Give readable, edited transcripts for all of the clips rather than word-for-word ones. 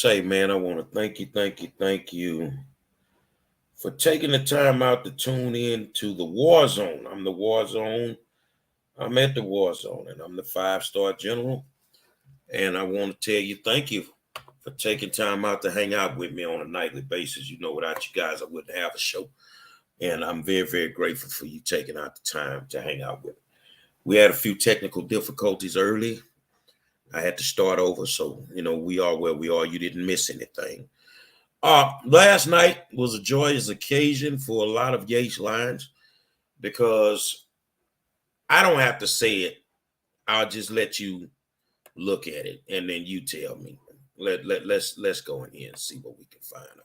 say, man, I want to thank you for taking the time out to tune in to the War Zone. I'm the War Zone. I'm at the War Zone, and I'm the five-star general. And I want to tell you thank you for taking time out to hang out with me on a nightly basis. You know, without you guys, I wouldn't have a show. And I'm very, very grateful for you taking out the time to hang out with me. We had a few technical difficulties early. I had to start over. So, we are where we are. You didn't miss anything. Last night was a joyous occasion for a lot of Yates Lions because I don't have to say it. I'll just let you look at it and then you tell me. Let's go in here and see what we can find out.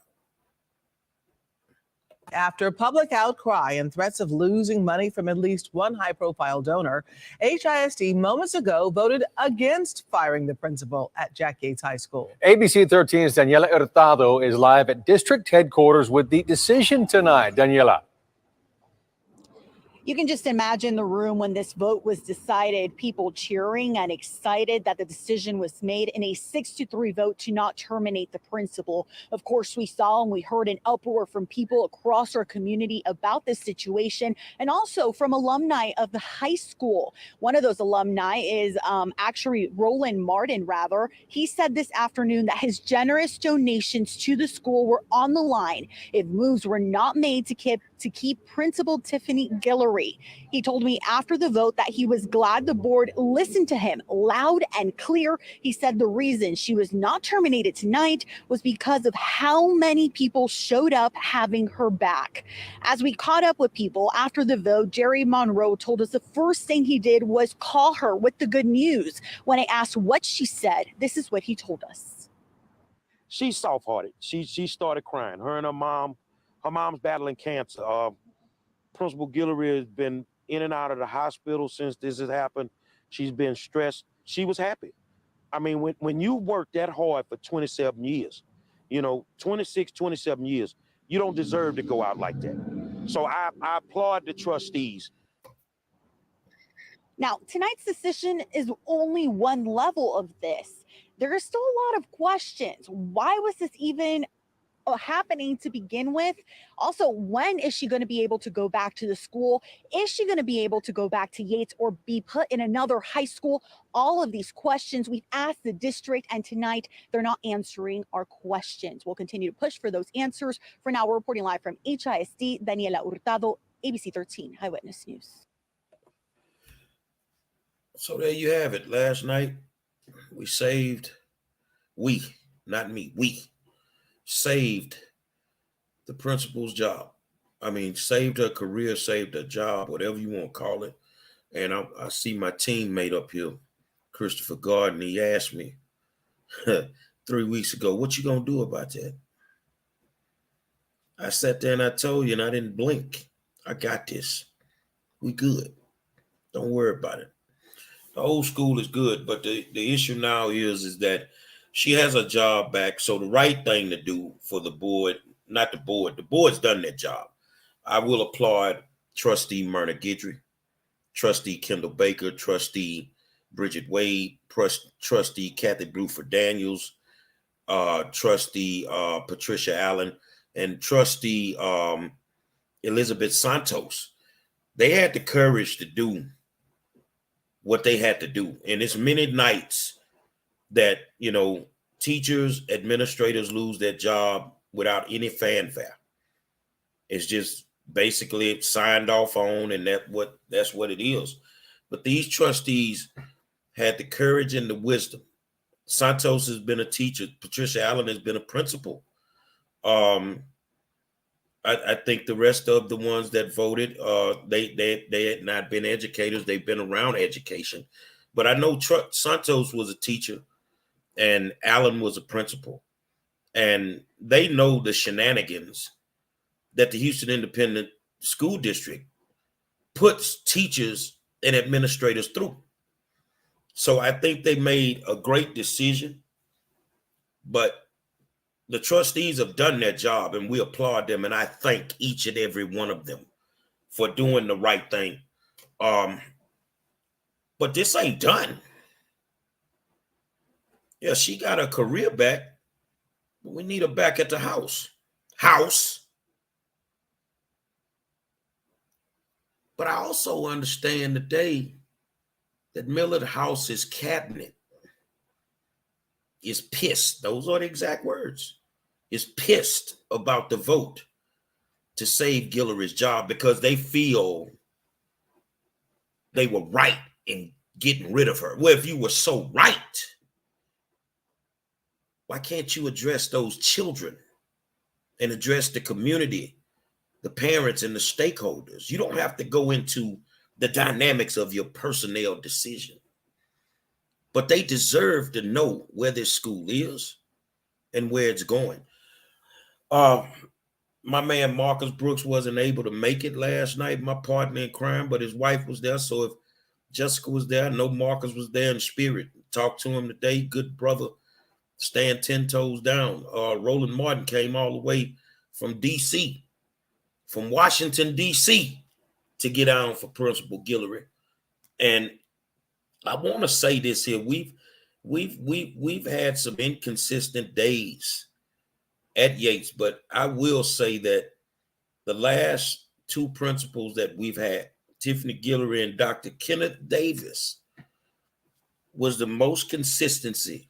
After public outcry and threats of losing money from at least one high-profile donor, HISD moments ago voted against firing the principal at Jack Yates High School. ABC 13's Daniela Hurtado is live at district headquarters with the decision tonight. Daniela. You can just imagine the room when this vote was decided, people cheering and excited that the decision was made in a 6-3 vote to not terminate the principal. Of course, we saw and we heard an uproar from people across our community about this situation and also from alumni of the high school. One of those alumni is actually Roland Martin, rather. He said this afternoon that his generous donations to the school were on the line if moves were not made to keep Principal Tiffany Guillory. He told me after the vote that he was glad the board listened to him loud and clear. He said the reason she was not terminated tonight was because of how many people showed up having her back. As we caught up with people after the vote, Jerry Monroe told us the first thing he did was call her with the good news. When I asked what she said, this is what he told us. She's soft-hearted. She started crying. Her and her mom's battling cancer. Principal Guillory has been in and out of the hospital since this has happened. She's been stressed. She was happy. I mean, when you work that hard for 27 years, 26, 27 years, you don't deserve to go out like that. So I applaud the trustees. Now, tonight's decision is only one level of this. There are still a lot of questions. Why was this even happening to begin with? Also, when is she going to be able to go back to the school? Is she going to be able to go back to Yates or be put in another high school? All of these questions we've asked the district, and tonight they're not answering our questions. We'll continue to push for those answers. For now, we're reporting live from HISD, Daniela Hurtado, ABC 13 Eyewitness News. So there you have it. Last night, we saved the principal's job. I mean, saved her career, saved her job, whatever you want to call it. And I see my teammate up here, Christopher Garden. He asked me 3 weeks ago, what you going to do about that? I sat there and I told you, and I didn't blink. I got this. We good. Don't worry about it. The old school is good, but the issue now is that she has a job back. So the right thing to do for the board, not the board's done their job. I will applaud Trustee Myrna Guidry, Trustee Kendall Baker, Trustee Bridget Wade, Trustee Kathy Bruford Daniels, Trustee Patricia Allen, and Trustee Elizabeth Santos. They had the courage to do what they had to do. And it's many nights that, teachers, administrators lose their job without any fanfare. It's just basically signed off on, and that's what it is. But these trustees had the courage and the wisdom. Santos has been a teacher. Patricia Allen has been a principal. I think the rest of the ones that voted, they had not been educators. They've been around education. But I know Santos was a teacher and Allen was a principal. And they know the shenanigans that the Houston Independent School District puts teachers and administrators through. So I think they made a great decision. But the trustees have done their job, and we applaud them, and I thank each and every one of them for doing the right thing. But this ain't done. Yeah, she got her career back, We need her back at the house. But I also understand today that Millard House's cabinet is pissed. Those are the exact words. Is pissed about the vote to save Guillory's job because they feel they were right in getting rid of her. Well, if you were so right, why can't you address those children and address the community, the parents and the stakeholders? You don't have to go into the dynamics of your personnel decision. But they deserve to know where this school is and where it's going. My man Marcus Brooks wasn't able to make it last night, my partner in crime, but his wife was there. So if Jessica was there, I know Marcus was there in spirit. Talked to him today. Good brother, stand 10 toes down. Roland Martin came all the way from D.C., from Washington, D.C., to get on for Principal Guillory. And I want to say this here. We've had some inconsistent days at Yates, but I will say that the last two principals that we've had, Tiffany Guillory and Dr. Kenneth Davis, was the most consistency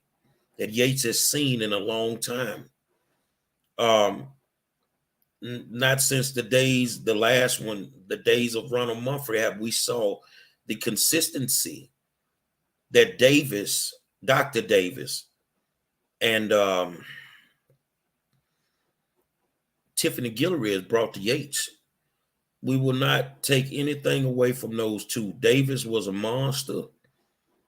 that Yates has seen in a long time. Not since the days of Ronald Mumphrey have we saw the consistency that Dr. Davis, and Tiffany Guillory has brought to Yates. We will not take anything away from those two. Davis was a monster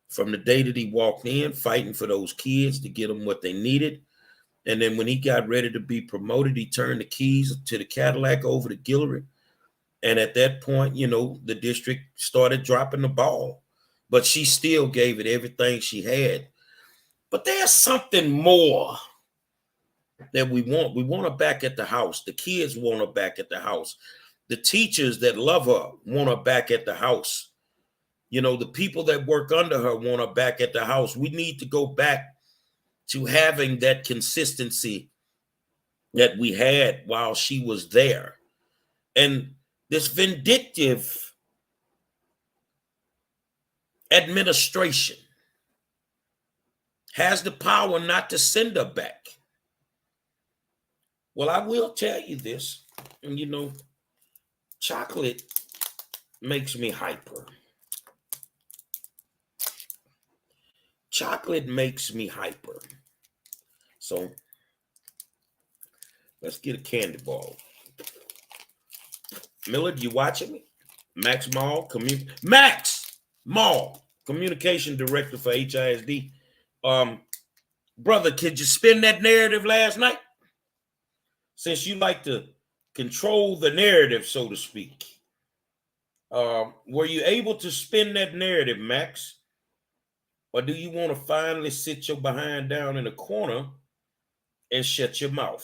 from the day that he walked in, fighting for those kids to get them what they needed. And then when he got ready to be promoted, he turned the keys to the Cadillac over to Guillory. And at that point, the district started dropping the ball, but she still gave it everything she had. But there's something more that we want. We want her back at the house. The kids want her back at the house. The teachers that love her want her back at the house. The people that work under her want her back at the house. We need to go back to having that consistency that we had while she was there. And this vindictive administration has the power not to send her back. Well, I will tell you this, and chocolate makes me hyper. Chocolate makes me hyper. So let's get a candy ball. Millard, you watching me? Max Mall, Communication Director for HISD. Brother, could you spin that narrative last night? Since you like to control the narrative, so to speak. Were you able to spin that narrative, Max? Or do you want to finally sit your behind down in a corner and shut your mouth?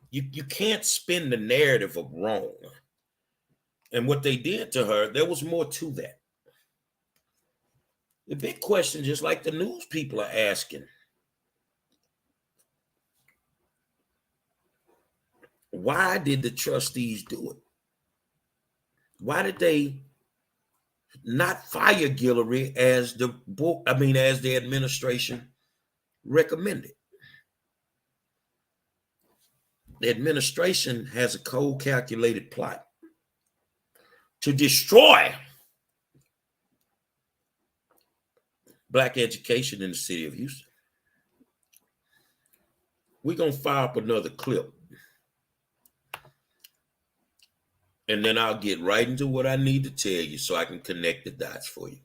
You can't spin the narrative of wrong. And what they did to her, there was more to that. The big question, just like the news people are asking, why did the trustees do it? Why did they not fire Guillory as the administration recommended? The administration has a cold, calculated plot to destroy Black education in the city of Houston. We're going to fire up another clip. And then I'll get right into what I need to tell you so I can connect the dots for you.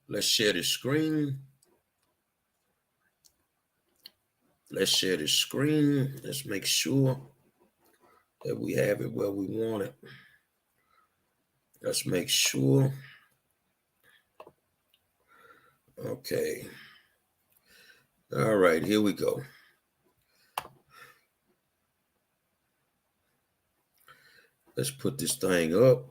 Let's share the screen. Let's make sure that we have it where we want it. Let's make sure. Okay. All right, here we go. Let's put this thing up.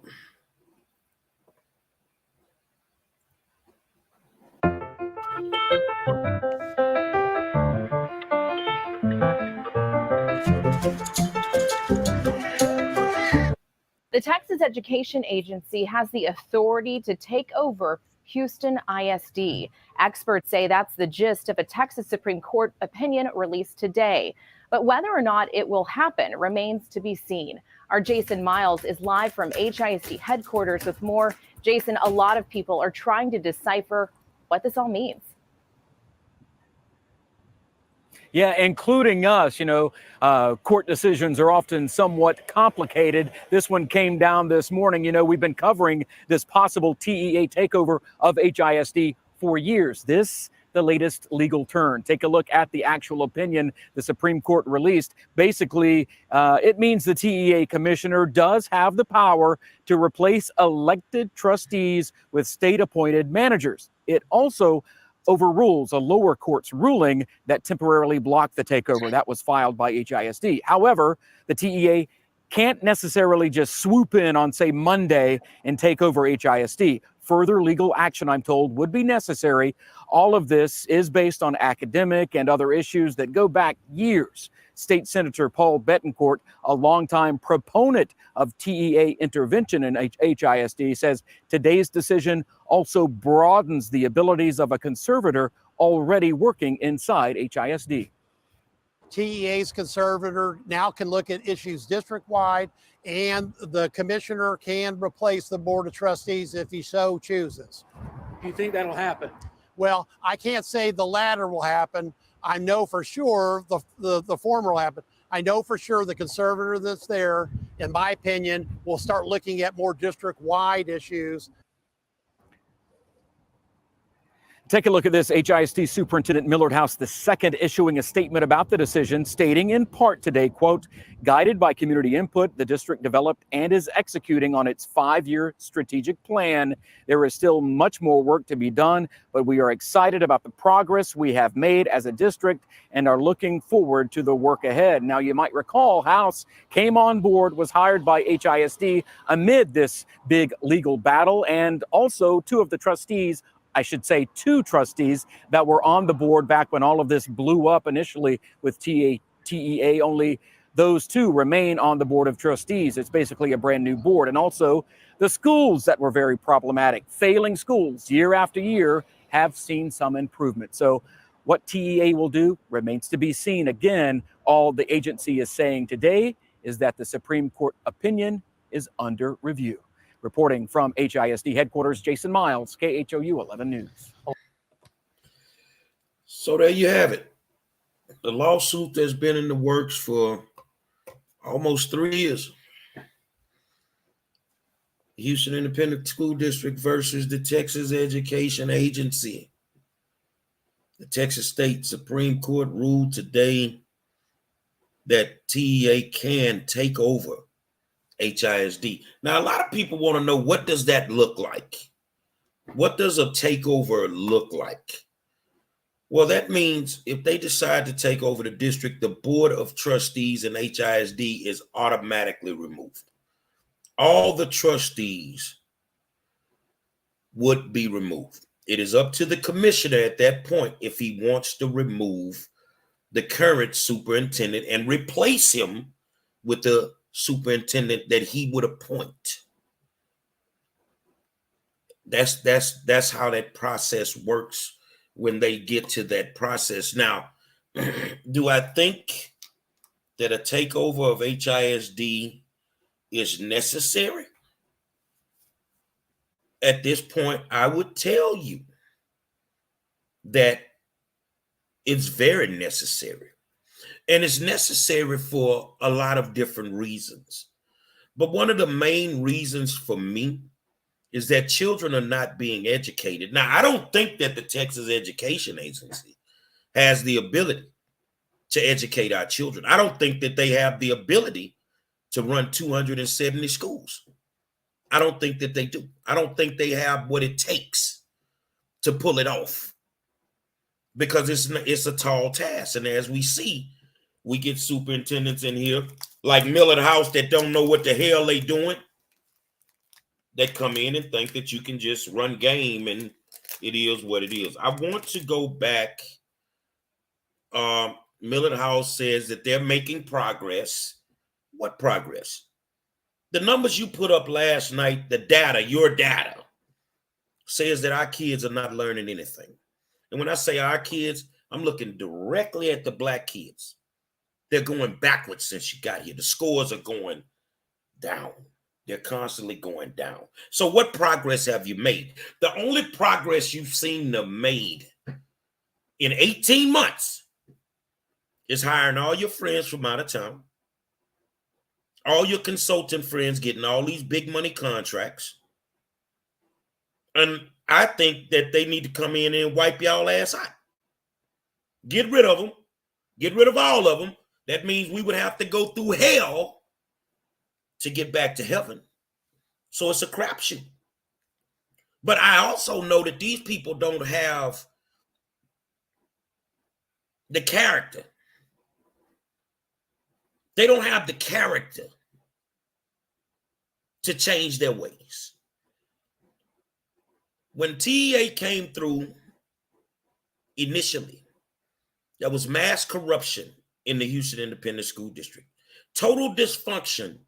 The Texas Education Agency has the authority to take over Houston ISD. Experts say that's the gist of a Texas Supreme Court opinion released today. But whether or not it will happen remains to be seen. Our Jason Miles is live from HISD headquarters with more. Jason, a lot of people are trying to decipher what this all means. Yeah, including us. Court decisions are often somewhat complicated. This one came down this morning. We've been covering this possible TEA takeover of HISD for years. This, the latest legal turn. Take a look at the actual opinion the Supreme Court released. Basically, it means the TEA commissioner does have the power to replace elected trustees with state-appointed managers. It also overrules a lower court's ruling that temporarily blocked the takeover that was filed by HISD. However, the TEA can't necessarily just swoop in on, say, Monday and take over HISD. Further legal action, I'm told, would be necessary. All of this is based on academic and other issues that go back years. State Senator Paul Bettencourt, a longtime proponent of TEA intervention in HISD, says today's decision also broadens the abilities of a conservator already working inside HISD. TEA's conservator now can look at issues district-wide, and the commissioner can replace the board of trustees if he so chooses. Do you think that'll happen? Well, I can't say the latter will happen. I know for sure the former will happen. I know for sure the conservator that's there, in my opinion, will start looking at more district-wide issues. Take a look at this. HISD Superintendent Millard House II issuing a statement about the decision, stating in part today, quote, guided by community input, the district developed and is executing on its 5-year strategic plan. There is still much more work to be done, but we are excited about the progress we have made as a district and are looking forward to the work ahead. Now, you might recall House came on board, was hired by HISD amid this big legal battle, and also two trustees that were on the board back when all of this blew up initially with TEA. Only those two remain on the board of trustees. It's basically a brand new board. And also the schools that were very problematic, failing schools year after year, have seen some improvement. So what TEA will do remains to be seen. Again, all the agency is saying today is that the Supreme Court opinion is under review. Reporting from HISD headquarters, Jason Miles, KHOU 11 News. So there you have it. The lawsuit that's been in the works for almost 3 years. Houston Independent School District versus the Texas Education Agency. The Texas State Supreme Court ruled today that TEA can take over HISD. Now, a lot of people want to know, what does that look like? What does a takeover look like? Well, that means if they decide to take over the district, the board of trustees in HISD is automatically removed. All the trustees would be removed. It is up to the commissioner at that point if he wants to remove the current superintendent and replace him with the superintendent that he would appoint. That's how that process works when they get to that process. Now, do I think that a takeover of HISD is necessary? At this point, I would tell you that it's very necessary. And it's necessary for a lot of different reasons. But one of the main reasons for me is that children are not being educated. Now, I don't think that the Texas Education Agency has the ability to educate our children. I don't think that they have the ability to run 270 schools. I don't think that they do. I don't think they have what it takes to pull it off, because it's a tall task. And as we see, we get superintendents in here like Millard House that don't know what the hell they doing. They come in and think that you can just run game and it is what it is. I want to go back. Millard House says that they're making progress. What progress? The numbers you put up last night, the data, your data, says that our kids are not learning anything. And when I say our kids, I'm looking directly at the black kids. They're going backwards since you got here. The scores are going down. They're constantly going down. So what progress have you made? The only progress you've seen them made in 18 months is hiring all your friends from out of town, all your consultant friends getting all these big money contracts. And I think that they need to come in and wipe y'all ass out. Get rid of them. Get rid of all of them. That means we would have to go through hell to get back to heaven. So it's a crapshoot. But I also know that these people don't have the character. They don't have the character to change their ways. When TEA came through initially, there was mass corruption in the Houston Independent School District. Total dysfunction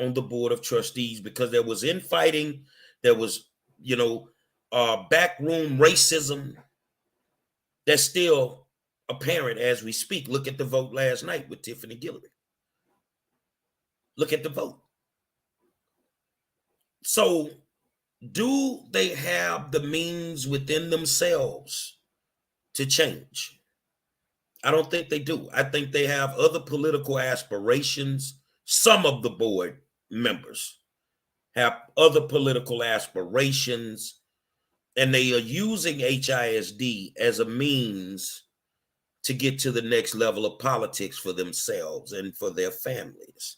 on the board of trustees because there was infighting, there was, backroom racism that's still apparent as we speak. Look at the vote last night with Tiffany Guillory. Look at the vote. So, do they have the means within themselves to change? I don't think they do. I think they have other political aspirations. Some of the board members have other political aspirations, and they are using HISD as a means to get to the next level of politics for themselves and for their families.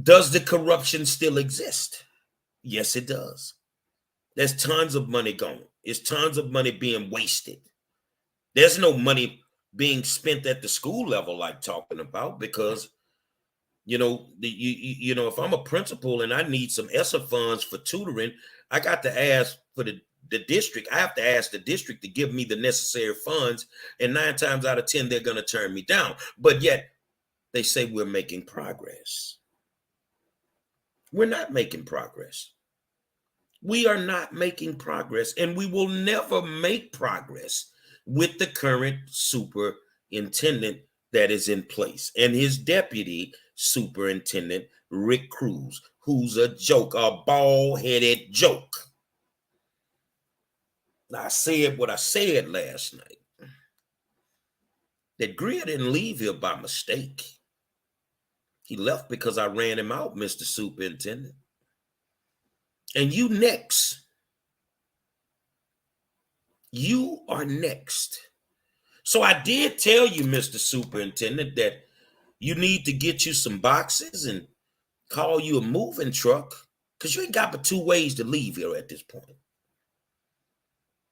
Does the corruption still exist? Yes, it does. There's tons of money gone. There's tons of money being wasted. There's no money being spent at the school level like talking about because, if I'm a principal and I need some ESSER funds for tutoring, I got to ask for the district. I have to ask the district to give me the necessary funds. And 9 times out of 10, they're going to turn me down. But yet they say we're making progress. We're not making progress. We are not making progress, and we will never make progress with the current superintendent that is in place and his deputy superintendent, Rick Cruz, who's a joke, a bald-headed joke. I said what I said last night, that Greer didn't leave here by mistake. He left because I ran him out, Mr. Superintendent. And you next. You are next. So I did tell you, Mr. Superintendent, that you need to get you some boxes and call you a moving truck because you ain't got but 2 ways to leave here at this point.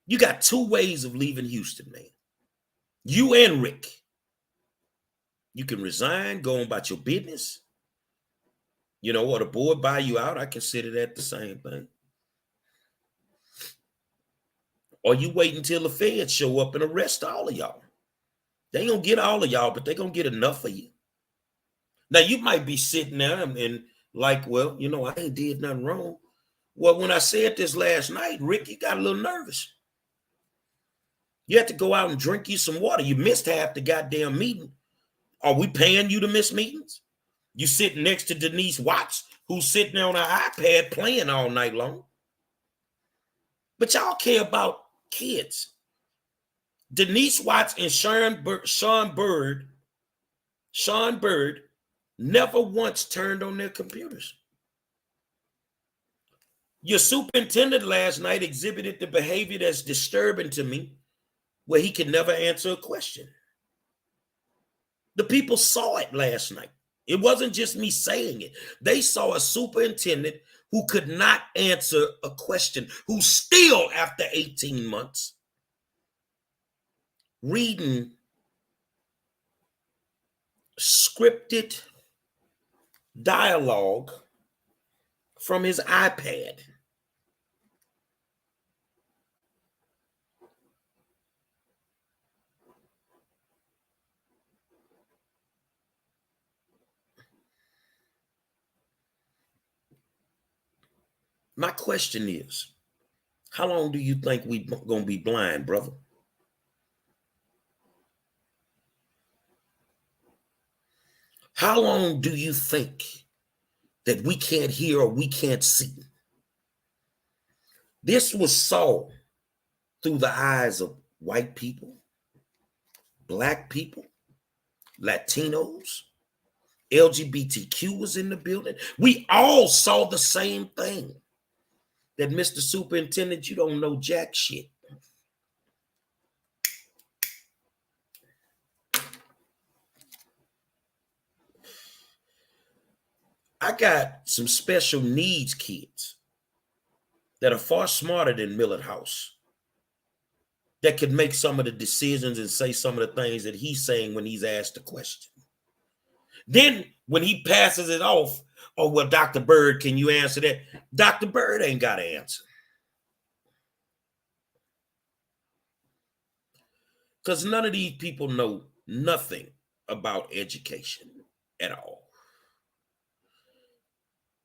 You got 2 ways of leaving Houston, man. You and Rick. You can resign, go on about your business, or the board buy you out. I consider that the same thing. Or you wait until the feds show up and arrest all of y'all. They ain't gonna get all of y'all, but they gonna get enough of you. Now, you might be sitting there and like, well, I ain't did nothing wrong. Well, when I said this last night, Rick, you got a little nervous. You had to go out and drink you some water. You missed half the goddamn meeting. Are we paying you to miss meetings? You sitting next to Denise Watts, who's sitting there on her iPad playing all night long. But y'all care about kids. Denise Watts and Sean Bird never once turned on their computers. Your superintendent last night exhibited the behavior that's disturbing to me, where he could never answer a question. The people saw it last night. It wasn't just me saying it. They saw a superintendent who could not answer a question, who still, after 18 months, reading scripted dialogue from his iPad. My question is, how long do you think we gonna be blind, brother? How long do you think that we can't hear or we can't see? This was saw through the eyes of white people, black people, Latinos, LGBTQ was in the building. We all saw the same thing. That Mr. Superintendent, you don't know jack shit. I got some special needs kids that are far smarter than Millard House, that could make some of the decisions and say some of the things that he's saying when he's asked a question. Then when he passes it off, oh, well, Dr. Bird, can you answer that? Dr. Bird ain't got to answer. Because none of these people know nothing about education at all.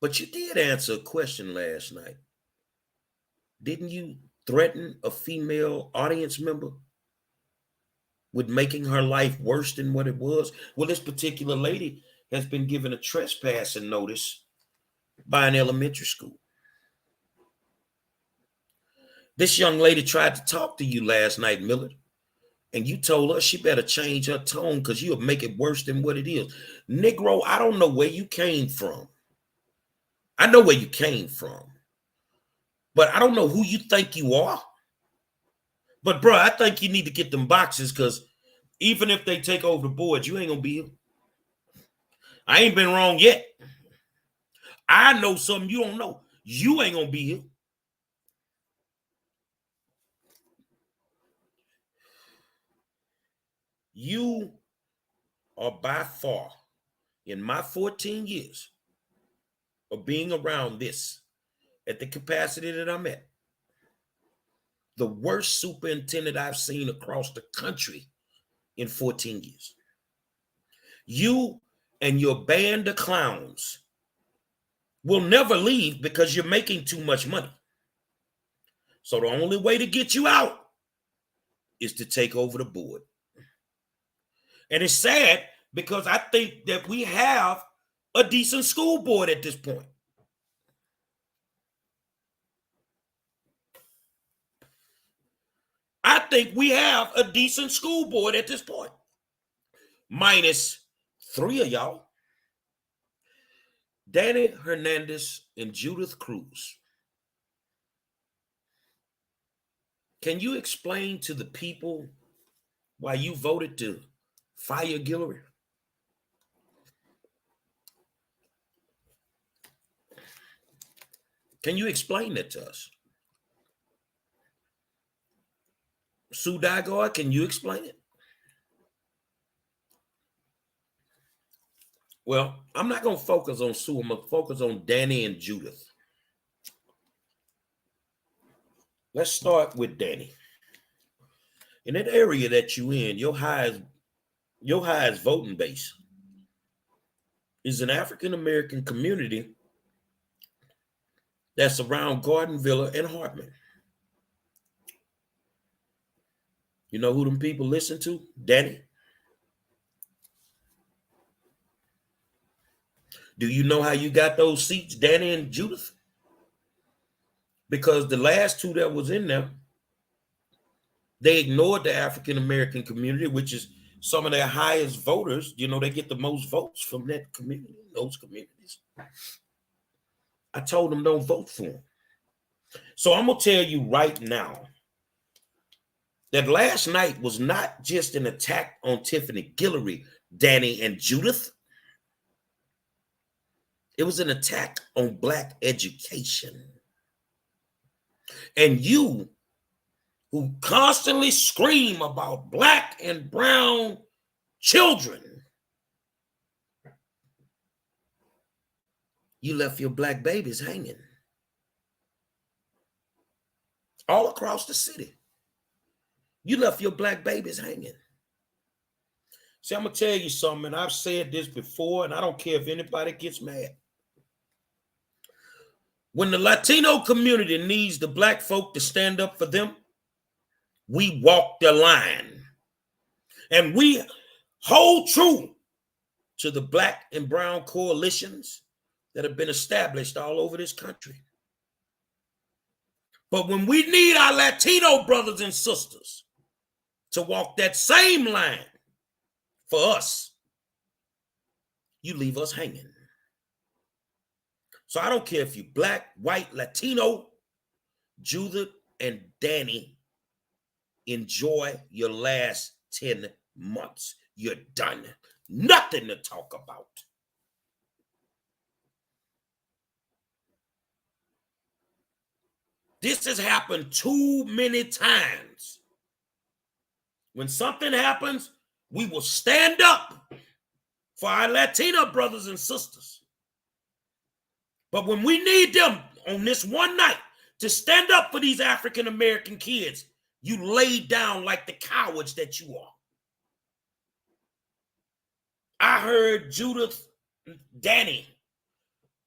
But you did answer a question last night. Didn't you threaten a female audience member with making her life worse than what it was? Well, this particular lady has been given a trespassing notice by an elementary school. This young lady tried to talk to you last night, Millard, and you told her she better change her tone because you'll make it worse than what it is. Negro, I don't know where you came from. I know where you came from, but I don't know who you think you are. But, bro, I think you need to get them boxes because even if they take over the board, you ain't going to be here. I ain't been wrong yet. I know something you don't know. You ain't going to be here. You are by far, in my 14 years of being around this, at the capacity that I'm at, the worst superintendent I've seen across the country in 14 years. You and your band of clowns will never leave because you're making too much money. So the only way to get you out is to take over the board. And it's sad because I think that we have a decent school board at this point. I think we have a decent school board at this point. Minus 3 of y'all. Danny Hernandez and Judith Cruz. Can you explain to the people why you voted to fire Guillory? Can you explain that to us? Sue Dygard, can you explain it? Well, I'm not going to focus on Sue. I'm going to focus on Danny and Judith. Let's start with Danny. In that area that you in, your highest voting base is an African-American community that's around Garden Villa and Hartman. You know who them people listen to? Danny. Do you know how you got those seats, Danny and Judith? Because the last two that was in there, they ignored the African-American community, which is some of their highest voters. You know, they get the most votes from that community, those communities. I told them don't vote for them. So I'm going to tell you right now that last night was not just an attack on Tiffany Guillory, Danny, and Judith. It was an attack on Black education. And you, who constantly scream about Black and brown children, you left your Black babies hanging all across the city. You left your Black babies hanging. See, I'm going to tell you something, and I've said this before, and I don't care if anybody gets mad. When the Latino community needs the black folk to stand up for them, we walk the line. And we hold true to the black and brown coalitions that have been established all over this country. But when we need our Latino brothers and sisters to walk that same line for us, you leave us hanging. So I don't care if you're black, white, Latino, Judith and Danny, enjoy your last 10 months. You're done. Nothing to talk about. This has happened too many times. When something happens, we will stand up for our Latino brothers and sisters. But when we need them on this one night to stand up for these African American kids, you lay down like the cowards that you are. I heard Judith Danny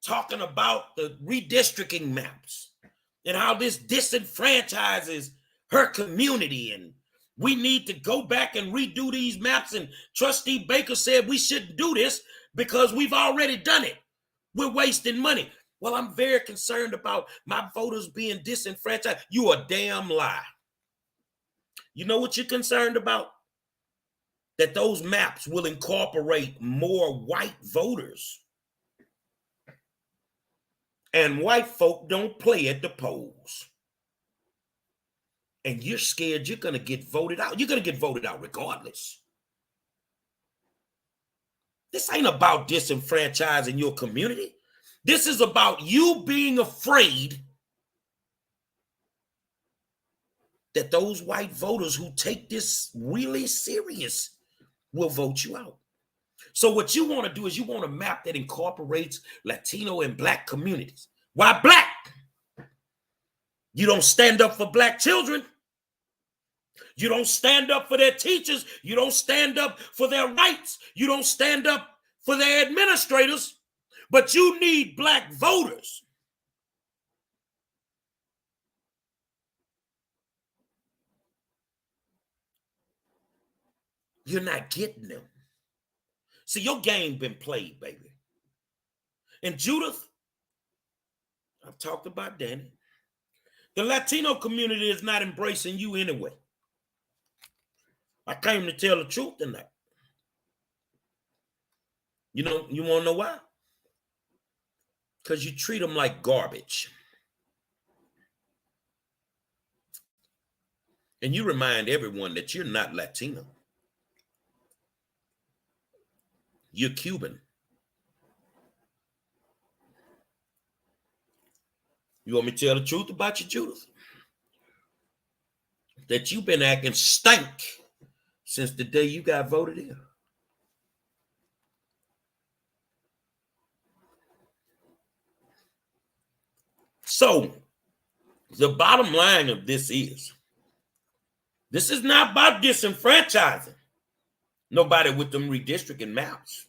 talking about the redistricting maps and how this disenfranchises her community, and we need to go back and redo these maps. And Trustee Baker said we shouldn't do this because we've already done it. We're wasting money. Well, I'm very concerned about my voters being disenfranchised. You a damn lie. You know what you're concerned about? That those maps will incorporate more white voters. And white folk don't play at the polls. And you're scared you're going to get voted out. You're going to get voted out regardless. This ain't about disenfranchising your community. This is about you being afraid that those white voters who take this really serious will vote you out. So what you want to do is you want a map that incorporates Latino and black communities. Why black? You don't stand up for black children. You don't stand up for their teachers. You don't stand up for their rights. You don't stand up for their administrators. But you need black voters. You're not getting them. See, your game been played, baby. And Judith, I've talked about Danny. The Latino community is not embracing you anyway. I came to tell the truth tonight. You know, you want to know why? Because you treat them like garbage. And you remind everyone that you're not Latino. You're Cuban. You want me to tell the truth about you, Judith? That you've been acting stank since the day you got voted in. So, the bottom line of this is not about disenfranchising nobody with them redistricting maps.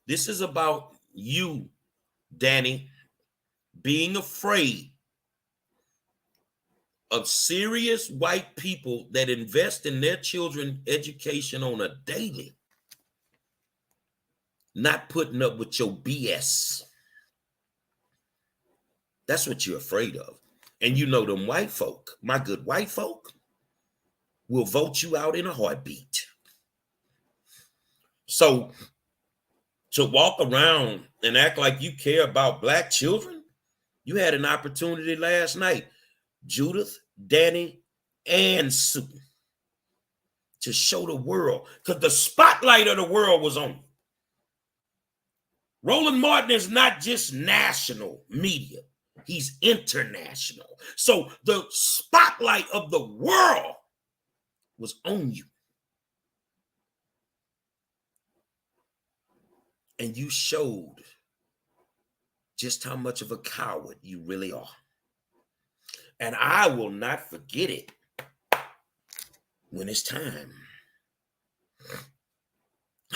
This is about you, Danny, being afraid of serious white people that invest in their children's education on a daily, not putting up with your BS. That's what you're afraid of. And you know them white folk, my good white folk, will vote you out in a heartbeat. So to walk around and act like you care about black children, you had an opportunity last night, Judith, Danny, and Sue, to show the world, because the spotlight of the world was on you. Roland Martin is not just national media. He's international. So the spotlight of the world was on you. And you showed just how much of a coward you really are. And I will not forget it when it's time.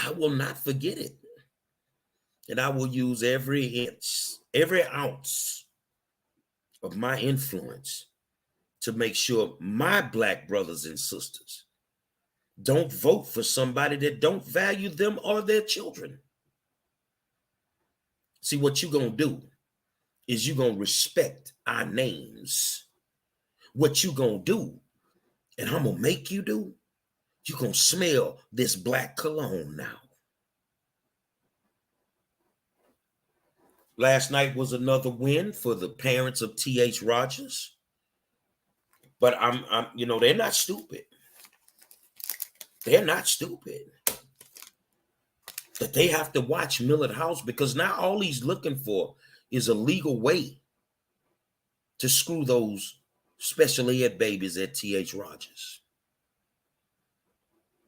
I will not forget it. And I will use every inch, every ounce of my influence to make sure my black brothers and sisters don't vote for somebody that don't value them or their children. See, what you're going to do is you're going to respect our names. What you're going to do, and I'm going to make you do, you're going to smell this black cologne now. Last night was another win for the parents of T.H. Rogers. But I'm they're not stupid. They're not stupid. But they have to watch Millard House, because now all he's looking for is a legal way to screw those special ed babies at T.H. Rogers.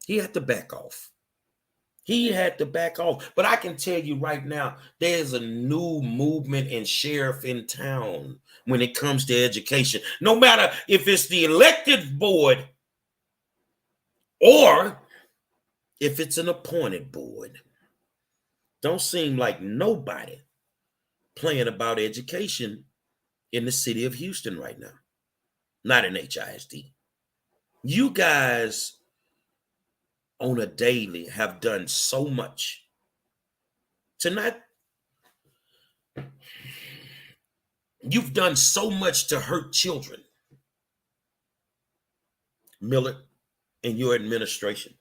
He had to back off. He had to back off. But I can tell you right now, there's a new movement and sheriff in town when it comes to education. No matter if it's the elected board or if it's an appointed board. Don't seem like nobody playing about education in the city of Houston right now. Not in HISD. You guys on a daily have done so much tonight. You've done so much to hurt children, Millard, and your administration,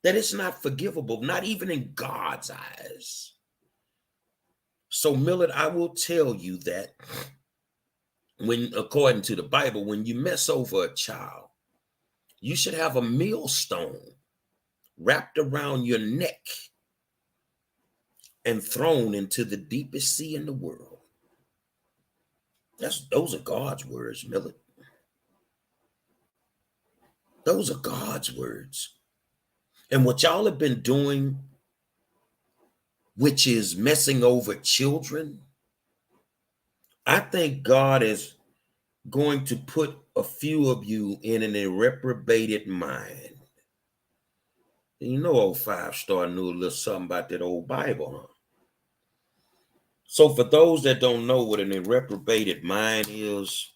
that it's not forgivable, not even in God's eyes. So, Millard, I will tell you that when, according to the Bible, when you mess over a child, you should have a millstone wrapped around your neck and thrown into the deepest sea in the world. Those are God's words, Millard. Those are God's words. And what y'all have been doing, which is messing over children, I think God is going to put a few of you in an irreprobated mind. You know, old 5-star knew a little something about that old Bible, huh? So for those that don't know what an irreprobated mind is,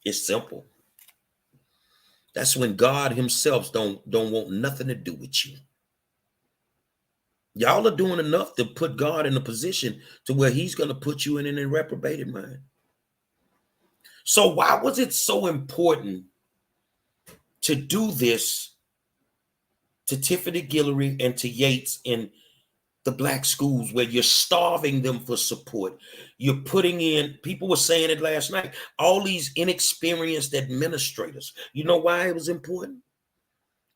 it's simple. That's when God himself don't want nothing to do with you. Y'all are doing enough to put God in a position to where he's going to put you in an irreprobated mind. So why was it so important to do this to Tiffany Guillory and to Yates in the black schools where you're starving them for support? You're putting in, people were saying it last night, all these inexperienced administrators. You know why it was important?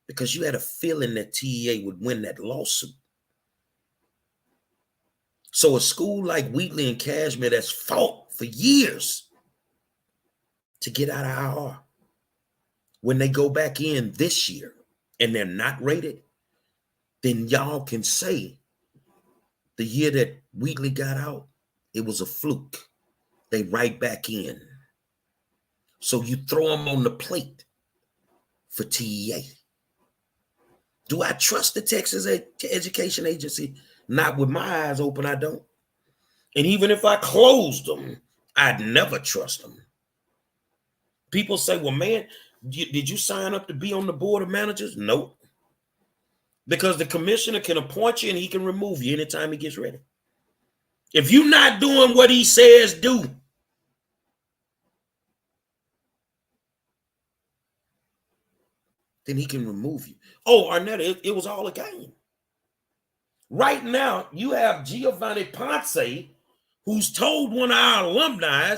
Because you had a feeling that TEA would win that lawsuit. So a school like Wheatley and Cashmere that's fought for years to get out of IR, when they go back in this year and they're not rated, then y'all can say the year that Wheatley got out, it was a fluke. They right back in. So you throw them on the plate for TEA. Do I trust the Texas Education Agency? Not with my eyes open, I don't. And even if I closed them, I'd never trust them. People say, well, man, did you sign up to be on the board of managers? Nope. Because the commissioner can appoint you and he can remove you anytime he gets ready. If you're not doing what he says do, then he can remove you. Oh, Arnetta, it was all a game. Right now, you have Giovanni Ponce, who's told one of our alumni,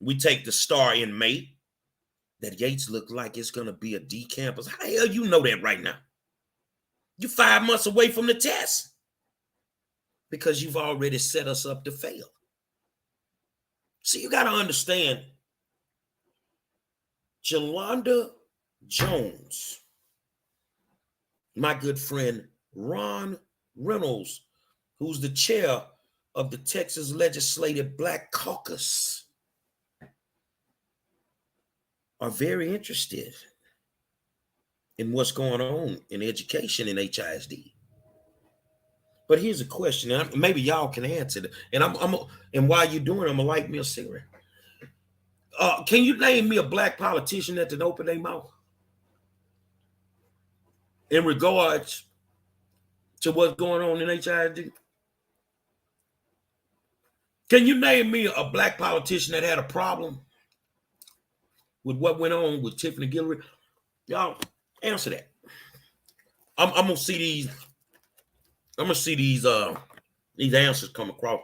we take the star in May, that Yates looked like it's going to be a D campus. How the hell you know that right now? You're 5 months away from the test because you've already set us up to fail. So you got to understand, Jelonda Jones, my good friend Ron Reynolds, who's the chair of the Texas Legislative Black Caucus, are very interested in what's going on in education in HISD. But here's a question, and maybe y'all can answer it. And while you're doing it, I'm gonna light me a cigarette. Can you name me a black politician that didn't open their mouth in regards to what's going on in HISD? Can you name me a black politician that had a problem with what went on with Tiffany Guillory? Y'all answer that. I'm gonna see these. I'm gonna see these answers come across.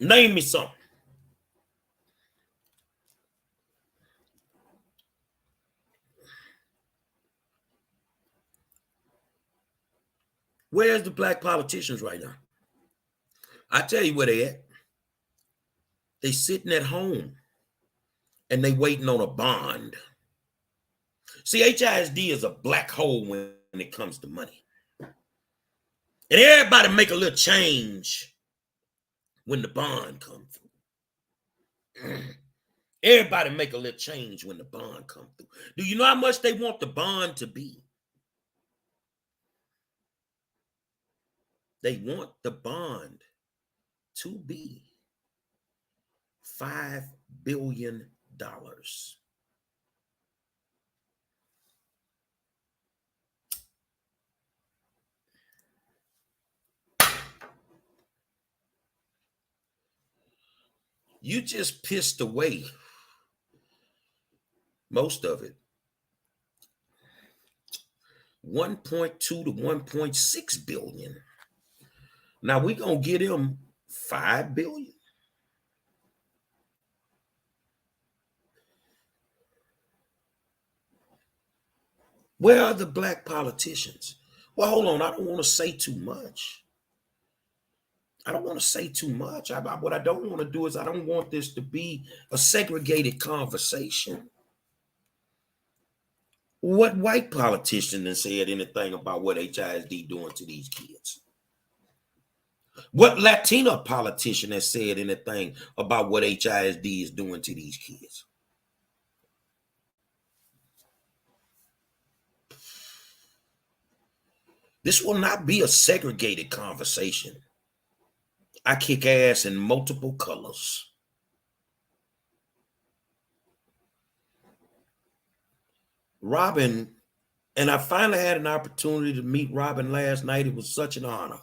Name me something. Where's the black politicians right now? I tell you where they at. They sitting at home and they waiting on a bond. See, HISD is a black hole when it comes to money. And everybody make a little change when the bond comes through. Everybody make a little change when the bond comes through. Do you know how much they want the bond to be? They want the bond to be $5 billion. You just pissed away most of it. 1.2 to 1.6 billion. Now we're gonna get him 5 billion. Where are the black politicians? Well, hold on. I don't want to say too much. What I don't want to do is I don't want this to be a segregated conversation. What white politician has said anything about what HISD doing to these kids? What Latina politician has said anything about what HISD is doing to these kids? This will not be a segregated conversation. I kick ass in multiple colors. Robin, and I finally had an opportunity to meet Robin last night. It was such an honor.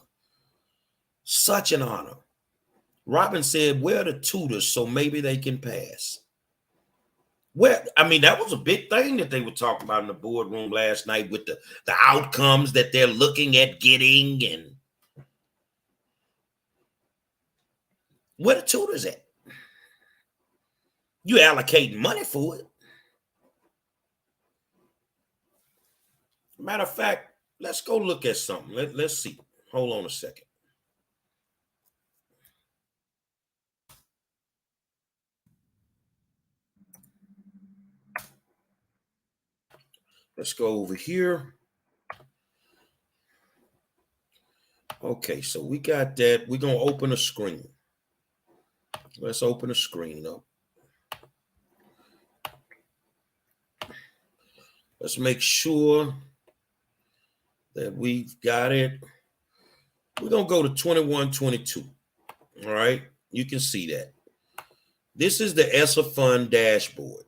Such an honor. Robin said, "Where are the tutors so maybe they can pass?" Well, I mean, that was a big thing that they were talking about in the boardroom last night with the outcomes that they're looking at getting, and where the tutors at? You allocating money for it. Matter of fact, let's go look at something. Let's see. Hold on a second. Let's go over here. Okay, so we got that. We're going to open a screen. Let's open a screen up. Let's make sure that we've got it. We're going to go to 2122. All right, you can see that. This is the ESSA Fund dashboard.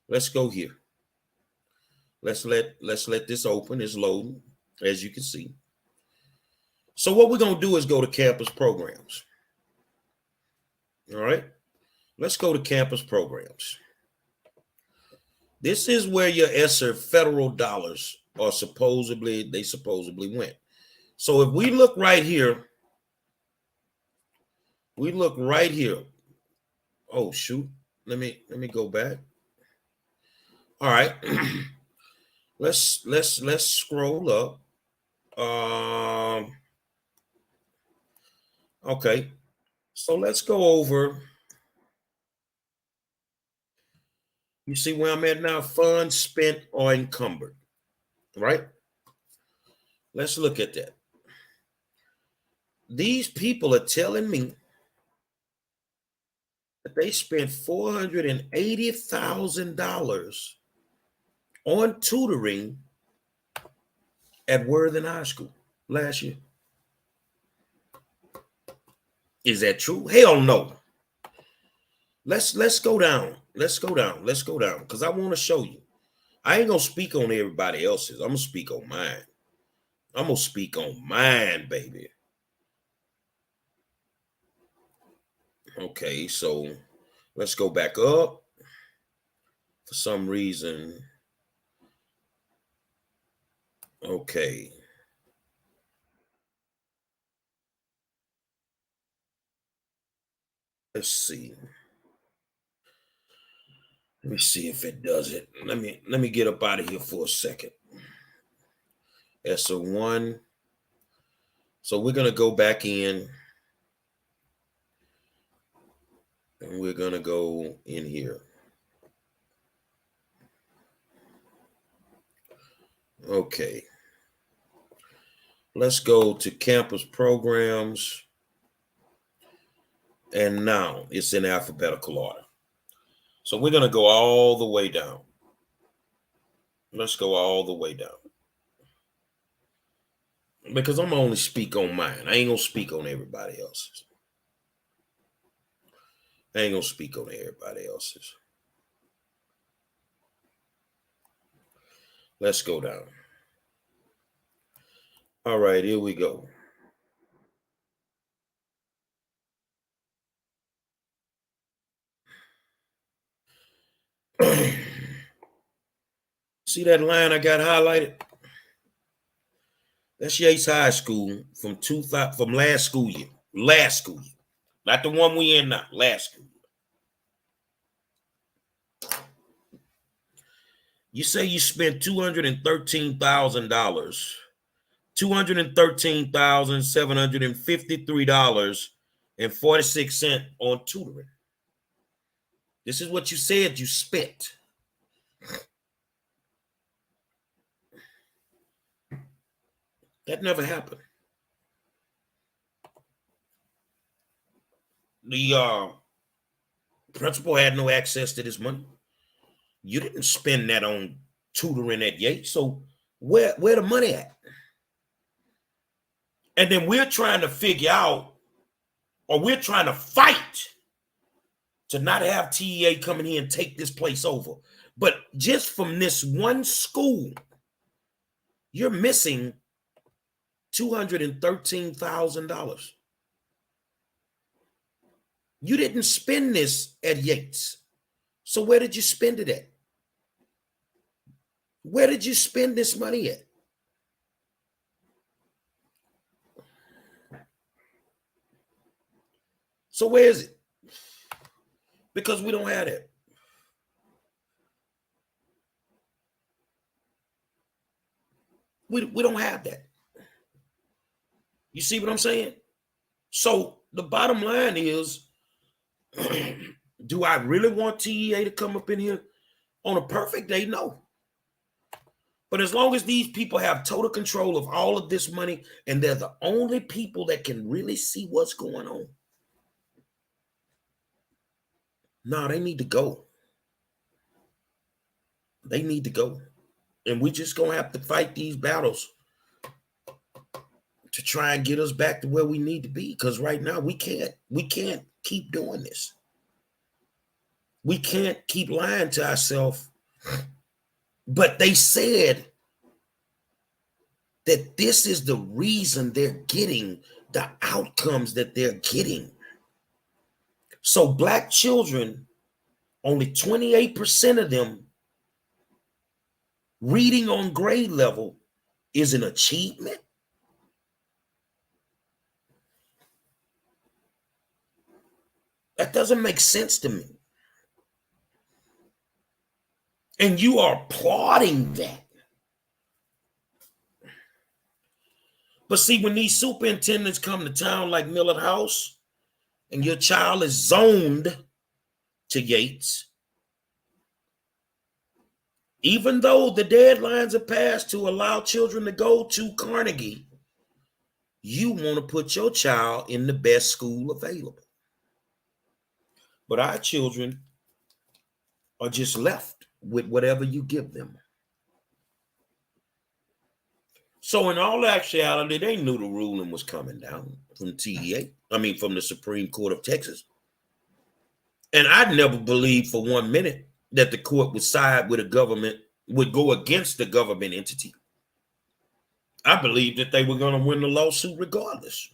Let's go here. Let's let this open. It's loading, as you can see. So what we're going to do is go to campus programs. All right. Let's go to campus programs. This is where your ESSER federal dollars are supposedly went. So if we look right here, Oh, shoot. Let me go back. All right. Let's scroll up. Okay. So let's go over. You see where I'm at now? Funds spent or encumbered, right? Let's look at that. These people are telling me that they spent $480,000 on tutoring at Worthing High School last year. Is that true? Hell no. Let's go down. Let's go down. Let's go down. Because I want to show you. I ain't gonna speak on everybody else's. I'm gonna speak on mine. I'm gonna speak on mine, baby. Okay, so let's go back up. For some reason. Okay. Let's see. Let me see if it does it. Let me get up out of here for a second. SO1. So we're gonna go back in. And we're gonna go in here. Okay. Let's go to campus programs. And now it's in alphabetical order. So we're going to go all the way down. Let's go all the way down. Because I'm only speak on mine. I ain't going to speak on everybody else's. I ain't going to speak on everybody else's. Let's go down. All right, here we go. See that line I got highlighted? That's Yates High School from last school year. Last school year. Not the one we in now. Last school year. You say you spent $213,000. $213,753.46 on tutoring. This is what you said you spent. That never happened. The principal had no access to this money. You didn't spend that on tutoring at Yates. So where the money at? And then we're trying to figure out, or we're trying to fight to not have TEA come in here and take this place over. But just from this one school, you're missing $213,000. You didn't spend this at Yates. So where did you spend it at? Where did you spend this money at? So where is it? Because we don't have it. We don't have that. You see what I'm saying? So the bottom line is, do I really want TEA to come up in here on a perfect day? No. But as long as these people have total control of all of this money and they're the only people that can really see what's going on, no, they need to go. They need to go. And we just going to have to fight these battles to try and get us back to where we need to be. Because right now we can't keep doing this. We can't keep lying to ourselves. But they said that this is the reason they're getting the outcomes that they're getting. So Black children, only 28% of them reading on grade level is an achievement. That doesn't make sense to me. And you are applauding that. But see, when these superintendents come to town like Millard House and your child is zoned to Yates, even though the deadlines are passed to allow children to go to Carnegie, you want to put your child in the best school available. But our children are just left with whatever you give them. So in all actuality, they knew the ruling was coming down from TEA. I mean, from the Supreme Court of Texas. And I never believed for 1 minute that the court would side with a government, would go against the government entity. I believed that they were going to win the lawsuit regardless.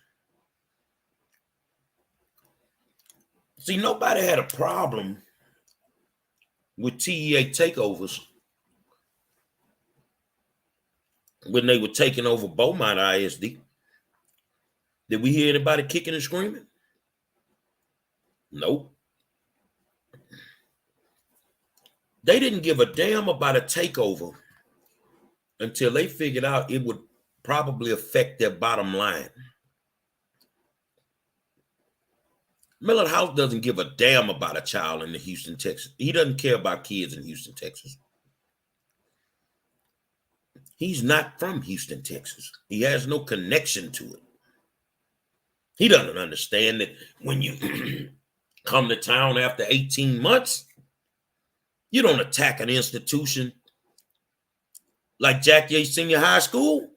See, nobody had a problem with TEA takeovers when they were taking over Beaumont ISD. Did we hear anybody kicking and screaming? Nope. They didn't give a damn about a takeover until they figured out it would probably affect their bottom line. Millard House doesn't give a damn about a child in Houston, Texas. He doesn't care about kids in Houston, Texas. He's not from Houston, Texas. He has no connection to it. He doesn't understand that when you come to town after 18 months, you don't attack an institution like Jack Yates Senior High School.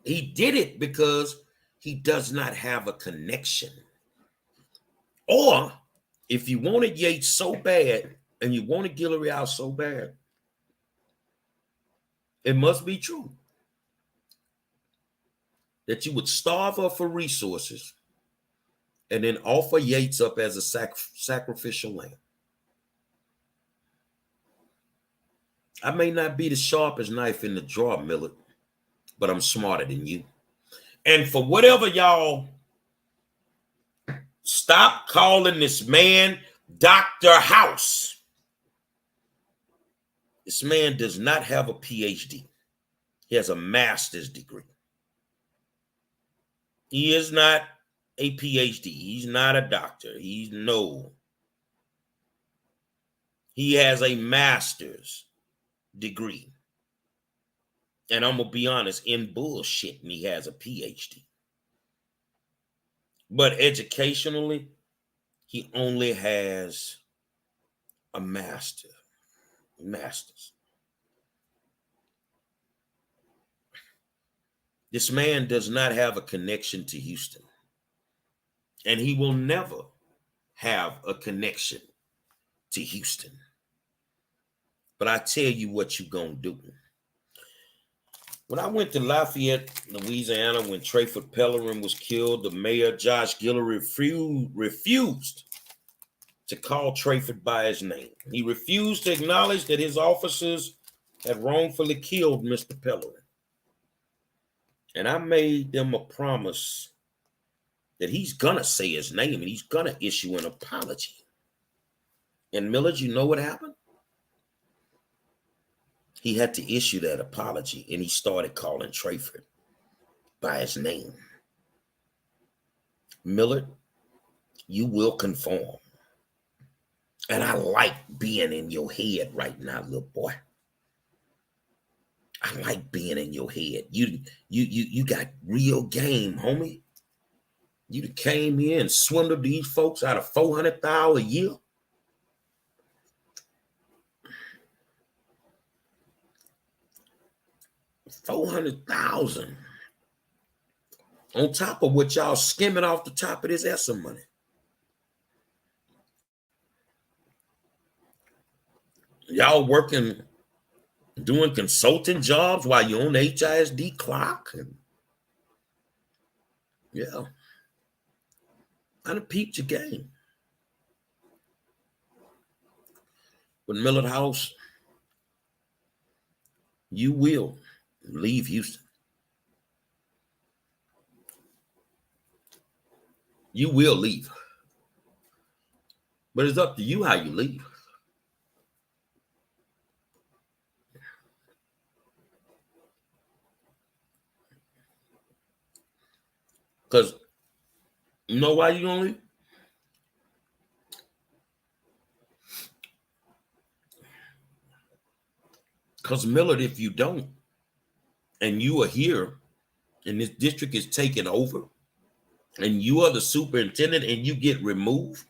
He did it because he does not have a connection. Or if you wanted Yates so bad and you wanted Guillory out so bad, it must be true that you would starve her for resources and then offer Yates up as a sacrificial lamb. I may not be the sharpest knife in the drawer, Millard, but I'm smarter than you. And for whatever y'all, stop calling this man Dr. House. This man does not have a PhD. He has a master's degree. He is not a PhD. He's not a doctor. He has a master's degree. And I'm going to be honest, in bullshit, and he has a PhD. But educationally, he only has a master's. This man does not have a connection to Houston. And he will never have a connection to Houston. But I tell you what you're going to do. When I went to Lafayette, Louisiana, when Trayford Pellerin was killed, the mayor, Josh Guillory, refused to call Trayford by his name. He refused to acknowledge that his officers had wrongfully killed Mr. Pellerin. And I made them a promise that he's going to say his name and he's going to issue an apology. And Millard, you know what happened? He had to issue that apology, and he started calling Trayford by his name. Millard, you will conform. And I like being in your head right now, little boy. I like being in your head. You got real game, homie. You came here and swindled these folks out of $400,000 a year. $400,000 on top of what y'all skimming off the top of this ESSA money. Y'all working, doing consulting jobs while you're on the HISD clock. Yeah. I done peeped your game. With Millard House, you will leave Houston. You will leave. But it's up to you how you leave. Because you know why you're going to leave? Because Millard, if you don't, and you are here, and this district is taken over, and you are the superintendent, and you get removed,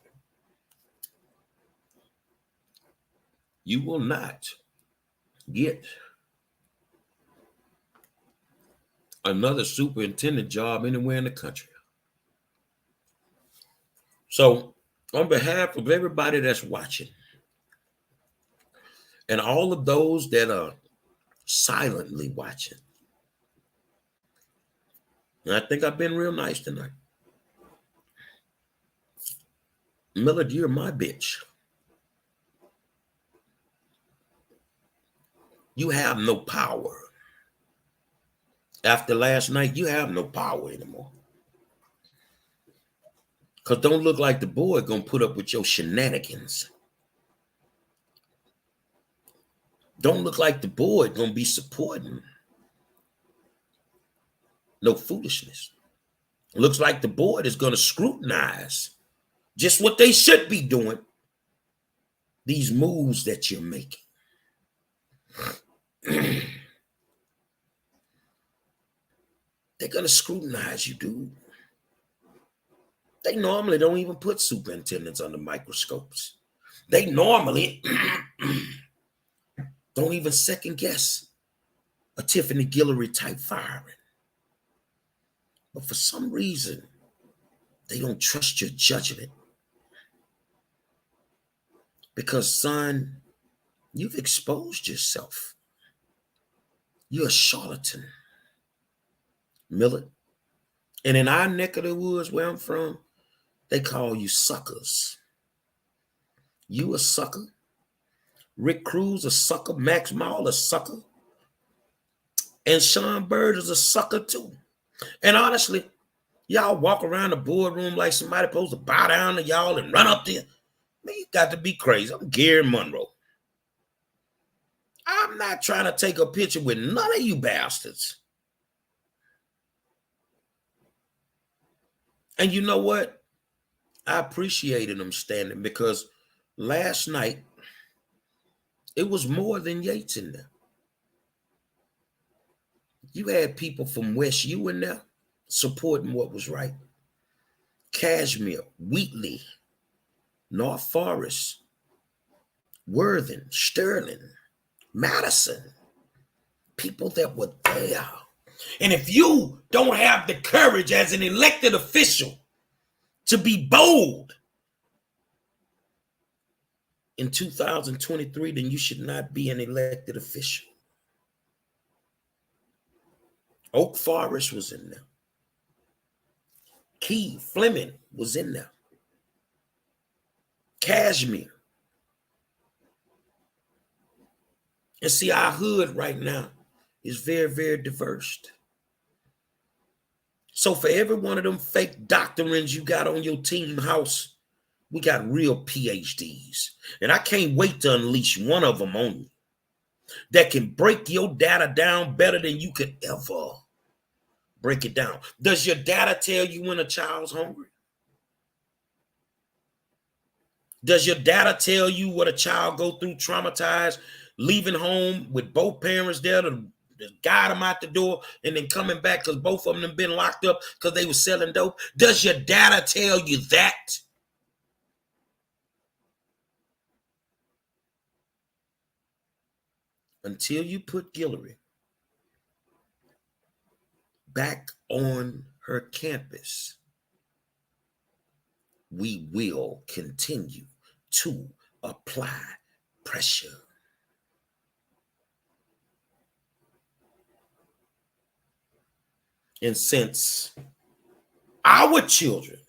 you will not get another superintendent job anywhere in the country. So, on behalf of everybody that's watching, and all of those that are silently watching, and I think I've been real nice tonight. Millard, you're my bitch. You have no power. After last night, you have no power anymore. Because don't look like the board going to put up with your shenanigans. Don't look like the board going to be supporting no foolishness. Looks like the board is going to scrutinize just what they should be doing, these moves that you're making. They're going to scrutinize you, dude. They normally don't even put superintendents under microscopes. They normally don't even second guess a Tiffany Guillory type firing. But for some reason, they don't trust your judgment. Because, son, you've exposed yourself. You're a charlatan, Millard. And in our neck of the woods where I'm from, they call you suckers. You a sucker. Rick Cruz a sucker. Max Maul a sucker. And Sean Bird is a sucker too. And honestly, y'all walk around the boardroom like somebody supposed to bow down to y'all and run up there. Man, you got to be crazy. I'm Gary Monroe. I'm not trying to take a picture with none of you bastards. And you know what? I appreciated them standing because last night, it was more than Yates in there. You had people from West U in there supporting what was right. Cashmere, Wheatley, North Forest, Worthing, Sterling, Madison, people that were there. And if you don't have the courage as an elected official to be bold in 2023, then you should not be an elected official. Oak Forest was in there. Key Fleming was in there. Cashmere. And see, our hood right now is very, very diverse. So for every one of them fake doctrines you got on your team house, we got real PhDs. And I can't wait to unleash one of them on you that can break your data down better than you could ever break it down. Does your data tell you when a child's hungry? Does your data tell you what a child go through traumatized, leaving home with both parents there to guide them out the door and then coming back because both of them have been locked up because they were selling dope? Does your data tell you that? Until you put Guillory back on her campus, we will continue to apply pressure. And since our children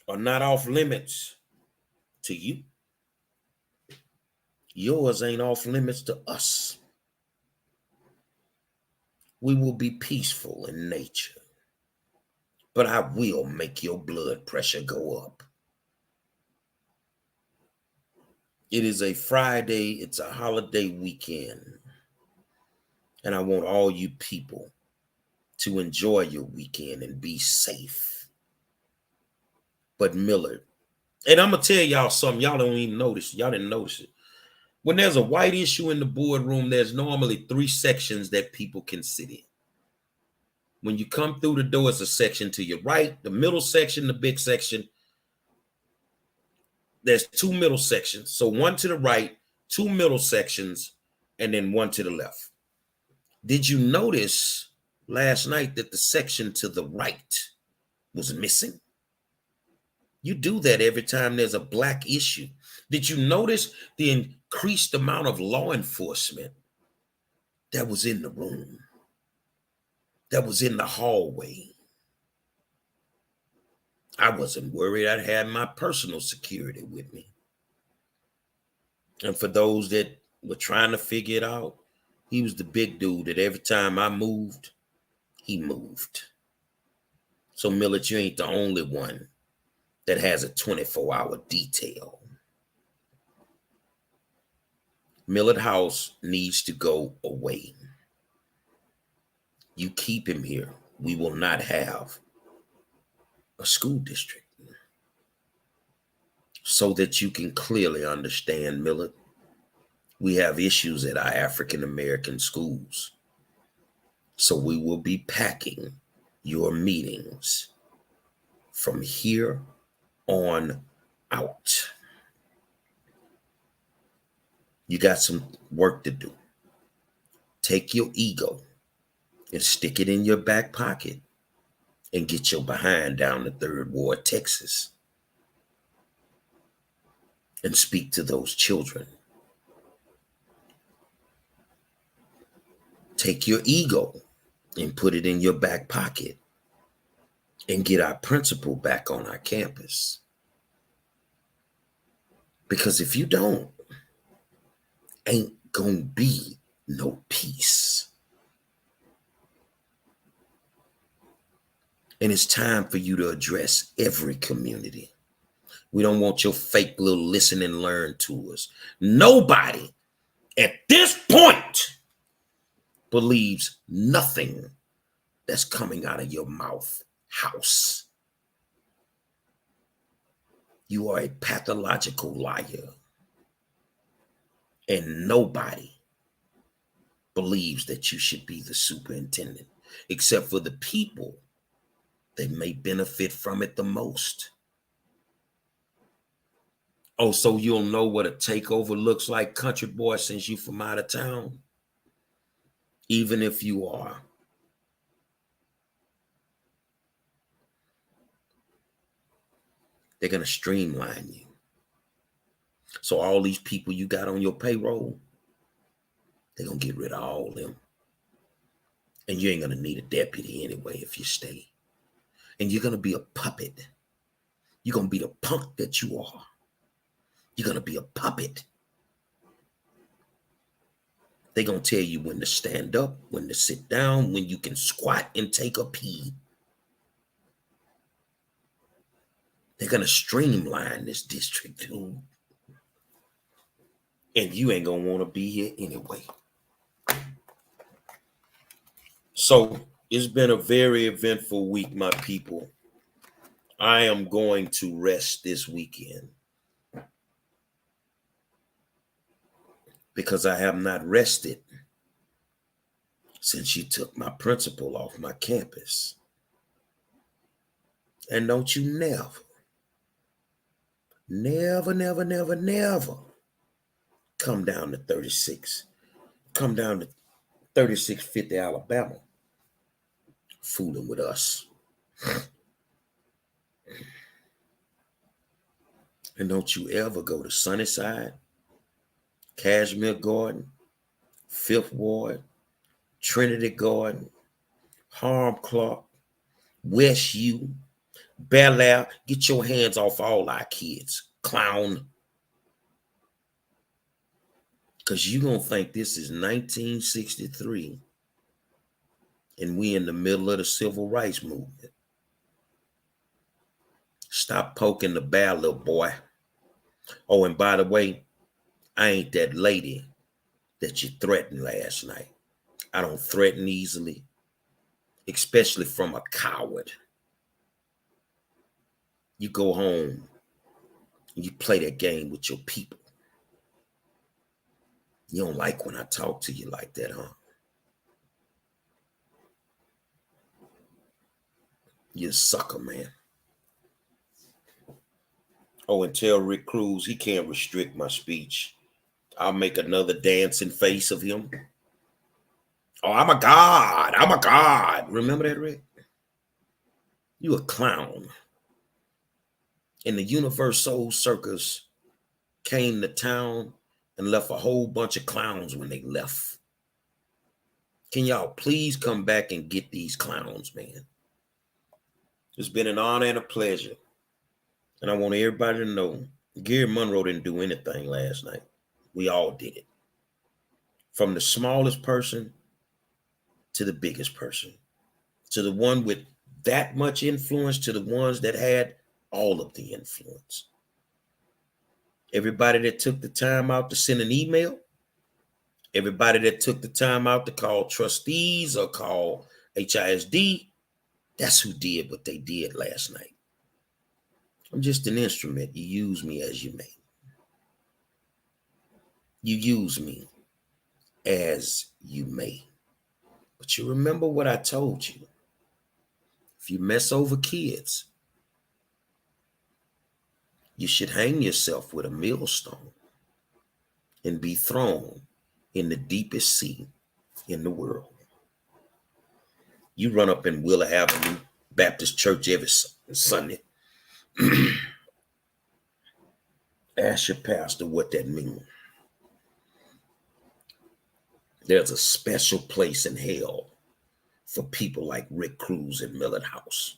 are not off limits to you, yours ain't off limits to us. We will be peaceful in nature, but I will make your blood pressure go up. It is a Friday. It's a holiday weekend. And I want all you people to enjoy your weekend and be safe. But Millard, and I'm going to tell y'all something. Y'all don't even notice. Y'all didn't notice it. When there's a white issue in the boardroom, there's normally 3 sections that people can sit in. When you come through the door, it's a section to your right, the middle section, the big section, there's two middle sections. So one to the right, two middle sections, and then one to the left. Did you notice last night that the section to the right was missing? You do that every time there's a black issue. Did you notice the increased amount of law enforcement that was in the room, that was in the hallway? I wasn't worried. I had my personal security with me. And for those that were trying to figure it out, he was the big dude that every time I moved, he moved. So Millard, you ain't the only one that has a 24-hour detail. Millard House needs to go away. You keep him here, we will not have a school district. So that you can clearly understand, Millard, we have issues at our African American schools. So we will be packing your meetings from here on out. You got some work to do. Take your ego and stick it in your back pocket and get your behind down to Third Ward, Texas, and speak to those children. Take your ego and put it in your back pocket and get our principal back on our campus. Because if you don't, ain't gonna be no peace. And it's time for you to address every community. We don't want your fake little listen and learn tours. Nobody at this point believes nothing that's coming out of your mouth, House. You are a pathological liar. And nobody believes that you should be the superintendent, except for the people that may benefit from it the most. Oh, so you'll know what a takeover looks like, country boy, since you from out of town? Even if you are. They're going to streamline you. So all these people you got on your payroll, they're going to get rid of all of them. And you ain't going to need a deputy anyway if you stay. And you're going to be a puppet. You're going to be the punk that you are. You're going to be a puppet. They're going to tell you when to stand up, when to sit down, when you can squat and take a pee. They're going to streamline this district, dude. And you ain't going to want to be here anyway. So it's been a very eventful week, my people. I am going to rest this weekend because I have not rested since you took my principal off my campus. And don't you never come down to 36. Come down to 3650 Alabama fooling with us. And don't you ever go to Sunnyside, Cashmere Garden, Fifth Ward, Trinity Garden, Harm Clark, West U, Bel Air. Get your hands off all our kids, clown. Because you're going to think this is 1963 and we in the middle of the civil rights movement. Stop poking the bear, little boy. Oh, and by the way, I ain't that lady that you threatened last night. I don't threaten easily, especially from a coward. You go home and you play that game with your people. You don't like when I talk to you like that, huh? You're a sucker, man. Oh, and tell Rick Cruz he can't restrict my speech. I'll make another dancing face of him. Oh, I'm a god. I'm a god. Remember that, Rick? You a clown. And the Universal Circus came to town and left a whole bunch of clowns when they left. Can y'all please come back and get these clowns, man? It's been an honor and a pleasure. And I want everybody to know Gary Monroe didn't do anything last night. We all did it. From the smallest person to the biggest person, to the one with that much influence, to the ones that had all of the influence. Everybody that took the time out to send an email, everybody that took the time out to call trustees or call HISD, that's who did what they did last night. I'm just an instrument. You use me as you may. You use me as you may. But you remember what I told you. If you mess over kids, you should hang yourself with a millstone and be thrown in the deepest sea in the world. You run up in Willa Avenue Baptist Church every Sunday. Ask your pastor what that means. There's a special place in hell for people like Rick Cruz and Millard House.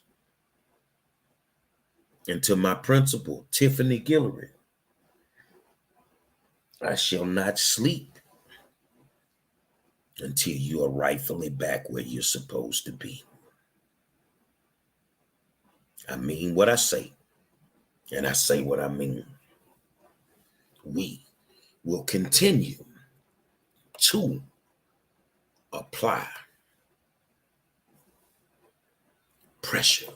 And to my principal, Tiffany Guillory, I shall not sleep until you are rightfully back where you're supposed to be. I mean what I say, and I say what I mean. We will continue to apply pressure